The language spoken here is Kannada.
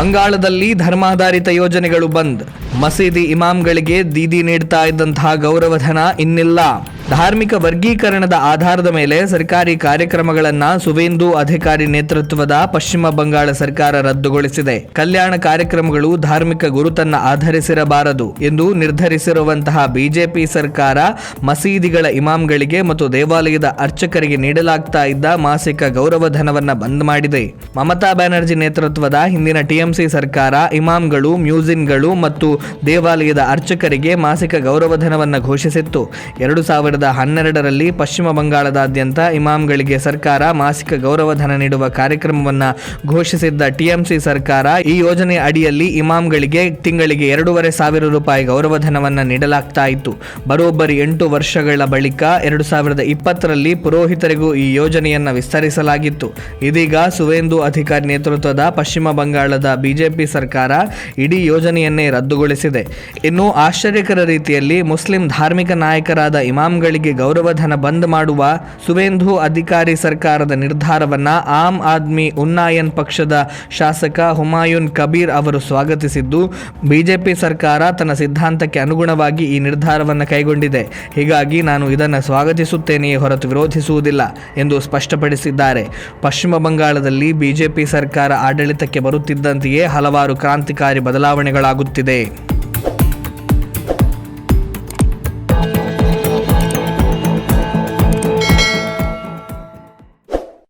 ಬಂಗಾಳದಲ್ಲಿ ಧರ್ಮಾಧಾರಿತ ಯೋಜನೆಗಳು ಬಂದ್. ಮಸೀದಿ ಇಮಾಮ್ಗಳಿಗೆ ದೀದಿ ನೀಡ್ತಾ ಇದ್ದಂತಹ ಗೌರವಧನ ಇನ್ನಿಲ್ಲ. ಧಾರ್ಮಿಕ ವರ್ಗೀಕರಣದ ಆಧಾರದ ಮೇಲೆ ಸರ್ಕಾರಿ ಕಾರ್ಯಕ್ರಮಗಳನ್ನು ಸುವೇಂದು ಅಧಿಕಾರಿ ನೇತೃತ್ವದ ಪಶ್ಚಿಮ ಬಂಗಾಳ ಸರ್ಕಾರ ರದ್ದುಗೊಳಿಸಿದೆ. ಕಲ್ಯಾಣ ಕಾರ್ಯಕ್ರಮಗಳು ಧಾರ್ಮಿಕ ಗುರುತನ್ನ ಆಧರಿಸಿರಬಾರದು ಎಂದು ನಿರ್ಧರಿಸಿರುವಂತಹ ಬಿಜೆಪಿ ಸರ್ಕಾರ ಮಸೀದಿಗಳ ಇಮಾಮ್ಗಳಿಗೆ ಮತ್ತು ದೇವಾಲಯದ ಅರ್ಚಕರಿಗೆ ನೀಡಲಾಗ್ತಾ ಇದ್ದ ಮಾಸಿಕ ಗೌರವಧನವನ್ನ ಬಂದ್ ಮಾಡಿದೆ. ಮಮತಾ ಬ್ಯಾನರ್ಜಿ ನೇತೃತ್ವದ ಹಿಂದಿನ ಟಿಎಂಸಿ ಸರ್ಕಾರ ಇಮಾಮ್ಗಳು, ಮ್ಯೂಸಿನ್ಗಳು ಮತ್ತು ದೇವಾಲಯದ ಅರ್ಚಕರಿಗೆ ಮಾಸಿಕ ಗೌರವಧನವನ್ನು ಘೋಷಿಸಿತ್ತು. 2012ರಲ್ಲಿ ಪಶ್ಚಿಮ ಬಂಗಾಳದಾದ್ಯಂತ ಇಮಾಮ್ಗಳಿಗೆ ಸರ್ಕಾರ ಮಾಸಿಕ ಗೌರವಧನ ನೀಡುವ ಕಾರ್ಯಕ್ರಮವನ್ನು ಘೋಷಿಸಿದ್ದ ಟಿಎಂಸಿ ಸರ್ಕಾರ ಈ ಯೋಜನೆ ಅಡಿಯಲ್ಲಿ ಇಮಾಮ್ಗಳಿಗೆ ತಿಂಗಳಿಗೆ 2,500 ರೂಪಾಯಿ ಗೌರವಧನವನ್ನು ನೀಡಲಾಗ್ತಾ ಇತ್ತು. ಬರೋಬ್ಬರಿ 8 ವರ್ಷಗಳ ಬಳಿಕ 2020ರಲ್ಲಿ ಪುರೋಹಿತರಿಗೂ ಈ ಯೋಜನೆಯನ್ನು ವಿಸ್ತರಿಸಲಾಗಿತ್ತು. ಇದೀಗ ಸುವೇಂದು ಅಧಿಕಾರಿ ನೇತೃತ್ವದ ಪಶ್ಚಿಮ ಬಂಗಾಳದ ಬಿಜೆಪಿ ಸರ್ಕಾರ ಇಡೀ ಯೋಜನೆಯನ್ನೇ ರದ್ದುಗೊಳಿಸಿದೆ. ಇನ್ನು ಆಶ್ಚರ್ಯಕರ ರೀತಿಯಲ್ಲಿ ಮುಸ್ಲಿಂ ಧಾರ್ಮಿಕ ನಾಯಕರಾದ ಇಮಾಮ್ಗಳಿಗೆ ಗೌರವಧನ ಬಂದ್ ಮಾಡುವ ಸುವೇಂದು ಅಧಿಕಾರಿ ಸರ್ಕಾರದ ನಿರ್ಧಾರವನ್ನ ಆಮ್ ಆದ್ಮಿ ಉನ್ನಾಯನ್ ಪಕ್ಷದ ಶಾಸಕ ಹುಮಾಯೂನ್ ಕಬೀರ್ ಅವರು ಸ್ವಾಗತಿಸಿದ್ದು, ಬಿಜೆಪಿ ಸರ್ಕಾರ ತನ್ನ ಸಿದ್ಧಾಂತಕ್ಕೆ ಅನುಗುಣವಾಗಿ ಈ ನಿರ್ಧಾರವನ್ನು ಕೈಗೊಂಡಿದೆ. ಹೀಗಾಗಿ ನಾನು ಇದನ್ನು ಸ್ವಾಗತಿಸುತ್ತೇನೆಯೇ ಹೊರತು ವಿರೋಧಿಸುವುದಿಲ್ಲ ಎಂದು ಸ್ಪಷ್ಟಪಡಿಸಿದ್ದಾರೆ. ಪಶ್ಚಿಮ ಬಂಗಾಳದಲ್ಲಿ ಬಿಜೆಪಿ ಸರ್ಕಾರ ಆಡಳಿತಕ್ಕೆ ಬರುತ್ತಿದ್ದಂತೆಯೇ ಹಲವಾರು ಕ್ರಾಂತಿಕಾರಿ ಬದಲಾವಣೆಗಳಾಗುತ್ತಿದೆ.